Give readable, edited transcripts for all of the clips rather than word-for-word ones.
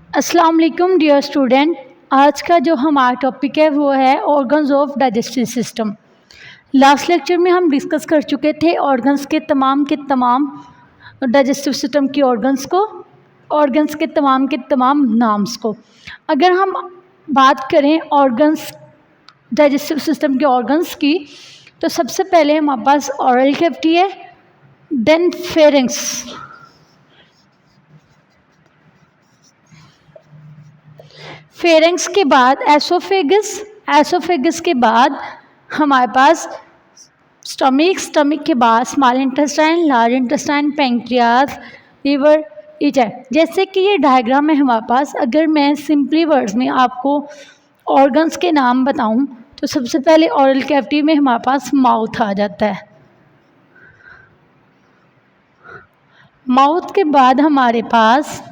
अस्सलाम वालेकुम dear student. आज का जो हमारा टॉपिक है वो है organs of digestive system. Last lecture में हम डिस्कस कर चुके थे ऑर्गन्स के तमाम डाइजेस्टिव सिस्टम के ऑर्गन्स के तमाम नाम्स को। अगर हम बात करें ऑर्गन्स डाइजेस्टिव सिस्टम के ऑर्गन्स की, तो सबसे पहले हमारे पास ओरल कैविटी है, देन फेरिंग्स, फेरिंग्स के बाद एसोफेगस के बाद हमारे पास स्टमक के बाद small intestine, large intestine, pancreas, liver, ईचर। जैसे कि ये डायग्राम है हमारे पास, अगर मैं सिंपली वर्ड्स में आपको ऑर्गन्स के नाम बताऊं तो सबसे पहले ओरल कैविटी में हमारे पास माउथ आ जाता है। माउथ के बाद हमारे पास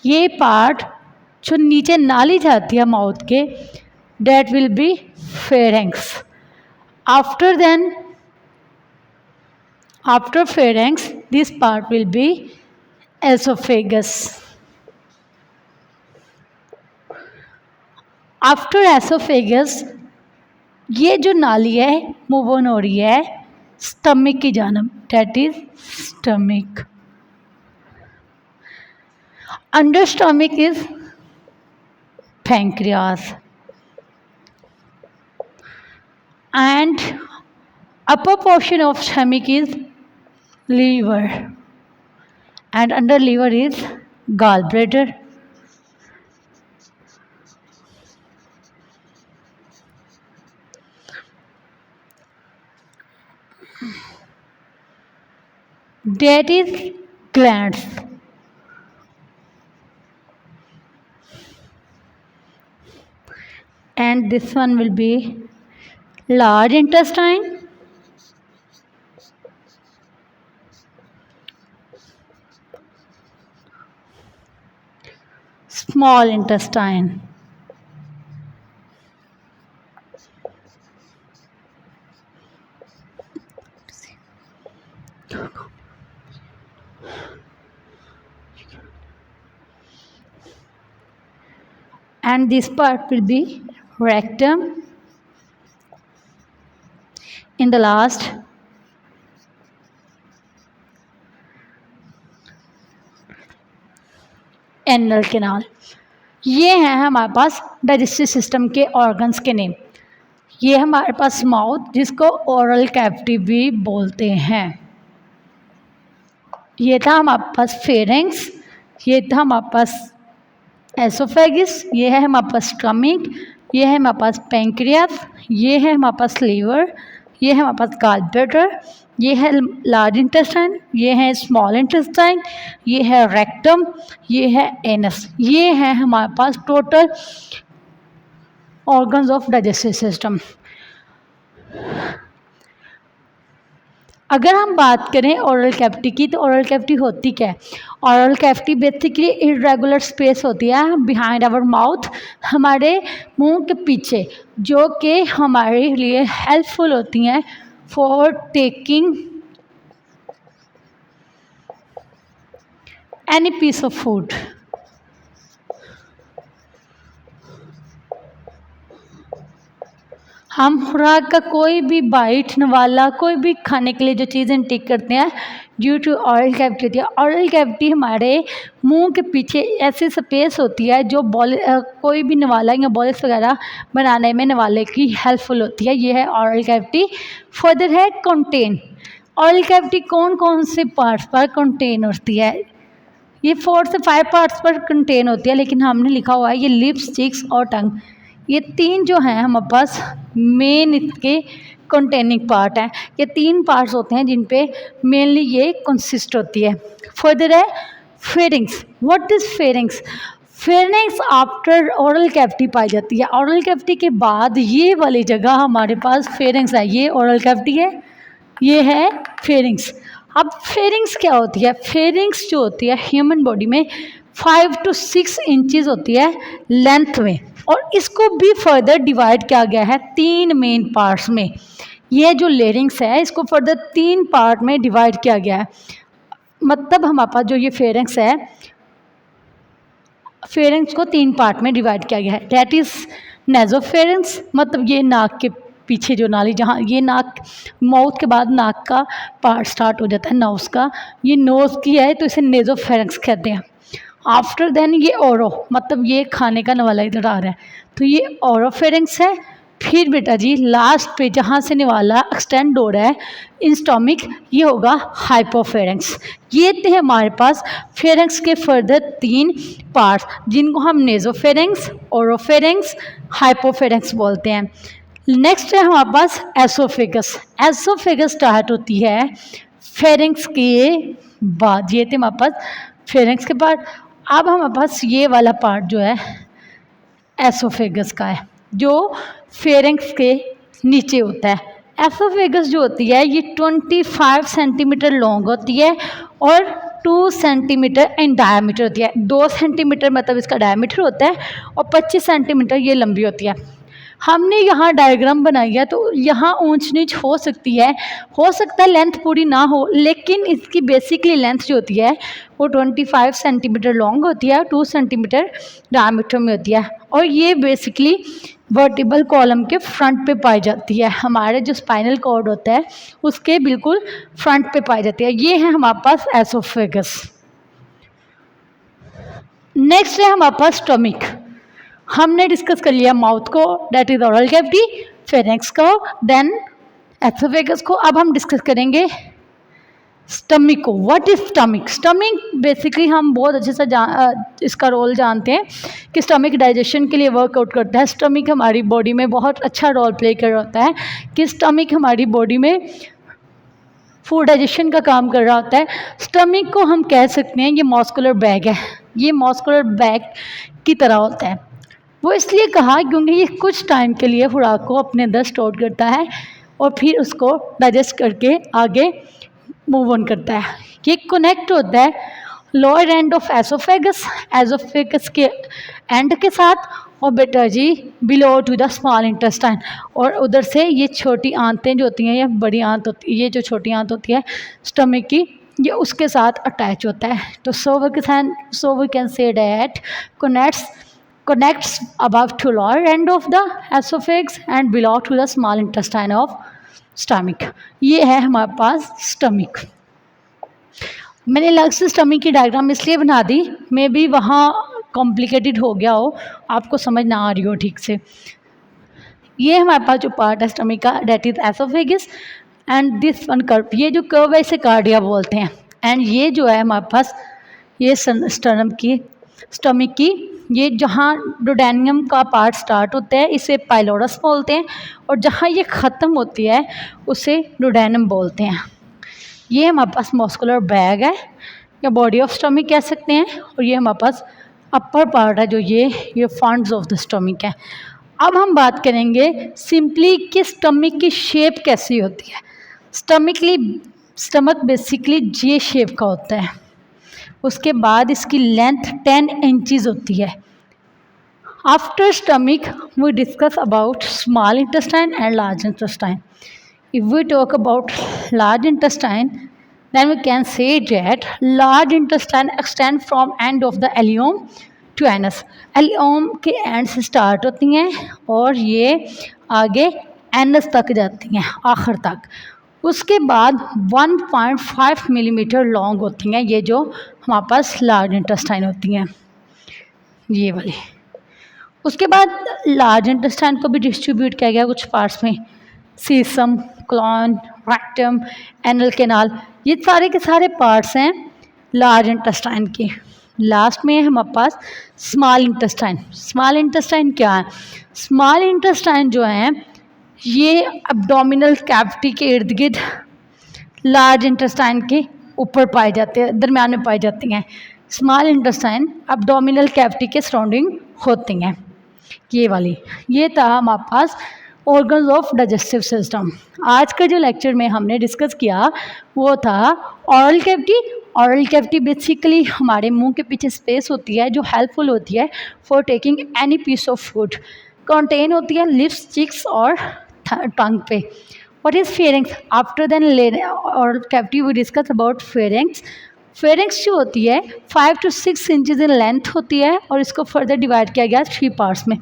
ये पार्ट जो नीचे नाली जाती है माउथ के, that will be pharynx. after pharynx this part will be esophagus. After esophagus ये जो नाली है मूव ऑन हो रही है स्टमक की जानब, that is stomach. Under stomach is pancreas and upper portion of stomach is liver and under liver is gallbladder. That is glands. And this one will be large intestine, small intestine, and this part will be rectum. In the last anal canal. ये हैं हमारे पास digestive system के organs के name. ये हमारे पास mouth, जिसको oral cavity भी बोलते हैं। ये था हमारे पास फेरिंग्स, ये था हमारे पास एसोफेगस, ये है हमारे पास स्टमक, ये है हमारे पास पैंक्रियास, ये है हमारे पास लीवर, ये है हमारे पास गॉलब्लैडर, ये है लार्ज इंटेस्टाइन, ये है स्मॉल इंटेस्टाइन, ये है रेक्टम, ये है एनस। ये है हमारे पास total organs of digestive system. अगर हम बात करें ओरल कैविटी की, तो ओरल कैविटी होती क्या है? Oral cavity basically irregular space होती है बिहाइंड आवर माउथ, हमारे मुंह के पीछे, जो कि हमारे लिए हेल्पफुल होती हैं for taking any piece of food. हम खुराक का कोई भी बैठने वाला, कोई भी खाने के लिए जो चीज़ें टेक करते हैं ड्यू टू ओरल कैविटी होती है। ओरल कैविटी हमारे मुंह के पीछे ऐसी स्पेस होती है जो कोई भी नवाला या बॉल्स वगैरह बनाने में नवाले की हेल्पफुल होती है। ये है ओरल कैविटी। फर्दर है कंटेन। ओरल कैविटी कौन कौन से पार्ट्स पर कंटेन होती है? ये 4 से 5 पार्ट्स पर कंटेन होती है, लेकिन हमने लिखा हुआ है ये लिप्स, चिक्स और टंग, ये 3 जो हैं हमारे पास मेन इसके कंटेनिंग पार्ट हैं। ये 3 पार्ट्स होते हैं जिन पे मेनली ये कंसिस्ट होती है। फर्दर है pharynx. What is pharynx? Pharynx after oral cavity पाई जाती है। ओरल कैविटी के बाद ये वाली जगह हमारे पास फेरिंग्स है। ये ओरल कैविटी है, ये है फेरिंग्स। अब फेरिंग्स क्या होती है? फेरिंग्स जो होती है ह्यूमन बॉडी में 5 to 6 इंचज़ होती है लेंथ में, और इसको भी फर्दर डिवाइड किया गया है 3 मेन पार्ट्स में। ये जो लेरिंग्स है इसको फर्दर 3 पार्ट में डिवाइड किया गया है। मतलब हमारे पास जो ये फेरिंग्स है फेरेंक्स को 3 पार्ट में डिवाइड किया गया है, दैट इज़ नेजोफेरेंक्स, मतलब ये नाक के पीछे जो नाली, जहाँ ये नाक माउथ के बाद नाक का पार्ट स्टार्ट हो जाता है नोज़ का, ये नोज़ की है तो इसे नेजोफेरेंक्स कहते हैं। आफ्टर देन ये ओरो, मतलब ये खाने का नवाला इधर आ रहा है तो ये ओरोफेरेंक्स है। फिर बेटा जी लास्ट पे जहाँ से निवाला एक्सटेंड हो रहा है इन स्टोमिक, ये होगा हाइपोफेरेंक्स। ये थे हमारे पास फेरेंक्स के फर्दर 3 पार्ट्स जिनको हम नेजोफेरेंक्स, ओरोफेरेंक्स, हाइपोफेरेंक्स बोलते हैं। नेक्स्ट है हमारे पास एसोफेगस। एसोफेगस स्टार्ट होती है फेरेंक्स के बाद, ये थे हमारे पास फेरेंक्स के पार्ट। अब हमारे पास ये वाला पार्ट जो है एसोफेगस का है जो फेरेंक्स के नीचे होता है। एसोफेगस जो होती है ये 25 सेंटीमीटर लॉन्ग होती है और 2 सेंटीमीटर इन डायमीटर होती है। 2 सेंटीमीटर मतलब इसका डायमीटर होता है और 25 सेंटीमीटर ये लंबी होती है। हमने यहाँ डायग्राम बनाई है तो यहाँ ऊंच नीच हो सकती है, हो सकता है लेंथ पूरी ना हो, लेकिन इसकी बेसिकली लेंथ जो होती है वो 25 सेंटीमीटर लॉन्ग होती है, 2 सेंटीमीटर डायमीटर में होती है और ये बेसिकली वर्टिबल कॉलम के फ्रंट पे पाई जाती है। हमारे जो स्पाइनल कॉर्ड होता है उसके बिल्कुल फ्रंट पे पाई जाती है। ये है हमारे पास एसोफेगस। नेक्स्ट है हमारे पास स्टमक। हमने डिस्कस कर लिया माउथ को, that is oral cavity, pharynx को, देन एसोफेगस को। अब हम डिस्कस करेंगे स्टमक को। What is stomach? Stomach basically हम बहुत अच्छे से इसका रोल जानते हैं कि स्टमक डाइजेशन के लिए वर्कआउट करता है। स्टमक हमारी बॉडी में बहुत अच्छा रोल प्ले कर होता है कि स्टमक हमारी बॉडी में फूड डाइजेशन का काम कर रहा होता है। स्टमक को हम कह सकते हैं ये मस्कुलर बैग है, ये मस्कुलर बैग की तरह होता है। वो इसलिए कहा क्योंकि ये कुछ टाइम के लिए खुराक को अपने अंदर स्टोर करता है और फिर उसको डाइजेस्ट करके आगे मूव ऑन करता है। ये कनेक्ट होता है lower end of esophagus, esophagus के एंड के साथ, और बेटा जी below to the small intestine, और उधर से ये छोटी आंतें जो होती हैं या बड़ी आंत होती है, ये जो छोटी आंत होती है स्टमक की, ये उसके साथ अटैच होता है। तो so we can say that connects above to lower end of the esophagus and below to the small intestine of stomach। ये है हमारे पास स्टमक। मैंने अलग से स्टमक की डायग्राम इसलिए बना दी, मे बी वहाँ कॉम्प्लिकेटेड हो गया हो, आपको समझ ना आ रही हो ठीक से। ये हमारे पास जो पार्ट है स्टमक का, that is esophagus and this one curve, ये जो कर्व है इसे कार्डिया बोलते हैं। एंड ये जो है हमारे पास ये स्टमक की ये जहाँ डोडेनियम का पार्ट स्टार्ट होता है इसे पाइलोरस बोलते हैं और जहाँ ये ख़त्म होती है उसे डोडेनियम बोलते हैं। ये हमारे पास मस्कुलर बैग है या बॉडी ऑफ स्टमक कह सकते हैं, और ये हमारे पास अपर पार्ट है जो ये फंड्स ऑफ द स्टमक है। अब हम बात करेंगे सिंपली कि स्टमक की शेप कैसी होती है। स्टमक बेसिकली जे शेप का होता है, उसके बाद इसकी लेंथ 10 इंचज़ होती है। After stomach we discuss about small intestine and large intestine. If we talk about large intestine then we can say that large intestine extend from end of the ileum to anus। ileum के and से start होती हैं और ये आगे anus तक जाती हैं आखिर तक। उसके बाद 1.5 मिलीमीटर लॉन्ग होती हैं ये जो हमारे पास लार्ज इंटेस्टाइन होती हैं, ये वाली। उसके बाद लार्ज इंटेस्टाइन को भी डिस्ट्रीब्यूट किया गया कुछ पार्ट्स में, सीसम, क्लॉन, रेक्टम, एनल कैनाल, ये सारे के सारे पार्ट्स हैं लार्ज इंटेस्टाइन के। लास्ट में है हमारे पास स्मॉल इंटेस्टाइन। स्मॉल इंटेस्टाइन क्या है? स्मॉल इंटेस्टाइन जो है ये एब्डोमिनल कैविटी के इर्द गिर्द लार्ज इंटेस्टाइन के ऊपर पाए जाते हैं, दरम्यान में पाई जाती हैं। स्मॉल इंटेस्टाइन एब्डोमिनल कैविटी के सराउंडिंग होती हैं, ये वाली। ये था हमारे पास ऑर्गन्स ऑफ डाइजेस्टिव सिस्टम। आज का जो लेक्चर में हमने डिस्कस किया वो था oral cavity. Oral cavity basically हमारे मुंह के पीछे स्पेस होती है जो हेल्पफुल होती है for taking any piece of food. Contain होती है लिप्स, चिक्स और टंग पे। What is pharynx? After then oral cavity we discuss about pharynx. Pharynx जो होती है 5 to 6 इंचज़ इन लेंथ होती है और इसको फर्दर डिवाइड किया गया 3 पार्ट्स में.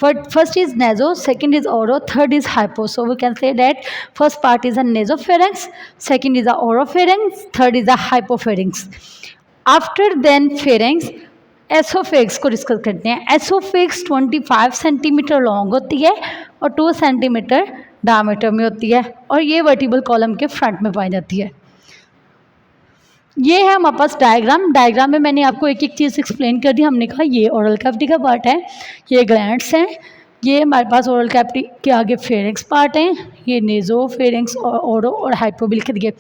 First is naso, second is oro, third is hypo. So we can say that first part is a nasopharynx, second is a oropharynx, third is a hypopharynx. After then pharynx, एसोफेक्स को discuss करते हैं. एसोफेक्स 25 centimetre long होती है और 2 centimetre diameter में होती है और ये वर्टिबल कॉलम के फ्रंट में पाई जाती है. ये है हमारे पास डायग्राम में मैंने आपको एक एक चीज़ एक्सप्लेन कर दी. हमने कहा ये ओरल कैविटी का पार्ट है, ये ग्लैंड्स हैं, ये हमारे पास ओरल कैविटी के आगे फेरिंग्स पार्ट हैं, ये नेज़ो फेरिंग्स और ओरो और हाइपो भी लिख दिए.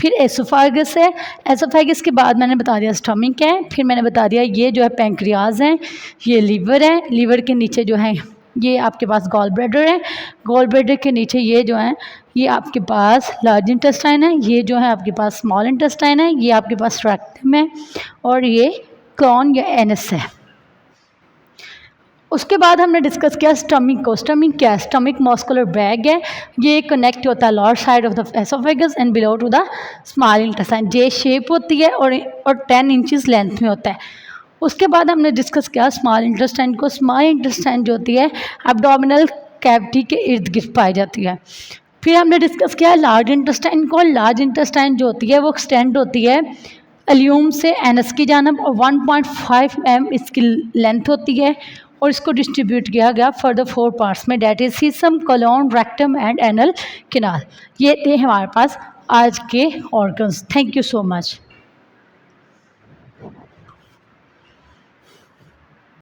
फिर एसोफागस है. एसोफागस के बाद मैंने बता दिया स्टमक है. फिर मैंने बता दिया ये जो है पैंक्रियाज हैं, ये लीवर है, लीवर के नीचे जो है ये आपके पास गॉल ब्लैडर है, गॉल ब्लैडर के नीचे ये जो है ये आपके पास लार्ज इंटेस्टाइन है, ये जो है आपके पास स्मॉल इंटेस्टाइन है, ये आपके पास रेक्टम है और ये कॉन या एनस है. उसके बाद हमने डिस्कस किया स्टमक को. स्टमक क्या है? स्टमक मस्कुलर बैग है, ये कनेक्ट होता है lower side of the esophagus and below to the small intestine. J shape होती है और 10 इंचज़ लेंथ में होता है. उसके बाद हमने डिस्कस किया स्मॉल इंटेस्टाइन को. स्मॉल इंटेस्टाइन जो होती है एब्डोमिनल कैविटी के इर्द गिर्द पाई जाती है. फिर हमने डिस्कस किया लार्ज इंटेस्टाइन को. लार्ज इंटेस्टाइन जो होती है वो एक्सटेंड होती है एल्यूम से एनस की जानब और 1.5 mm इसकी लेंथ होती है और इसको डिस्ट्रीब्यूट किया गया फर्दर 4 पार्ट्स में, that is caecum, colon, rectum and anal canal. ये थे हमारे पास आज के organs. Thank you so much.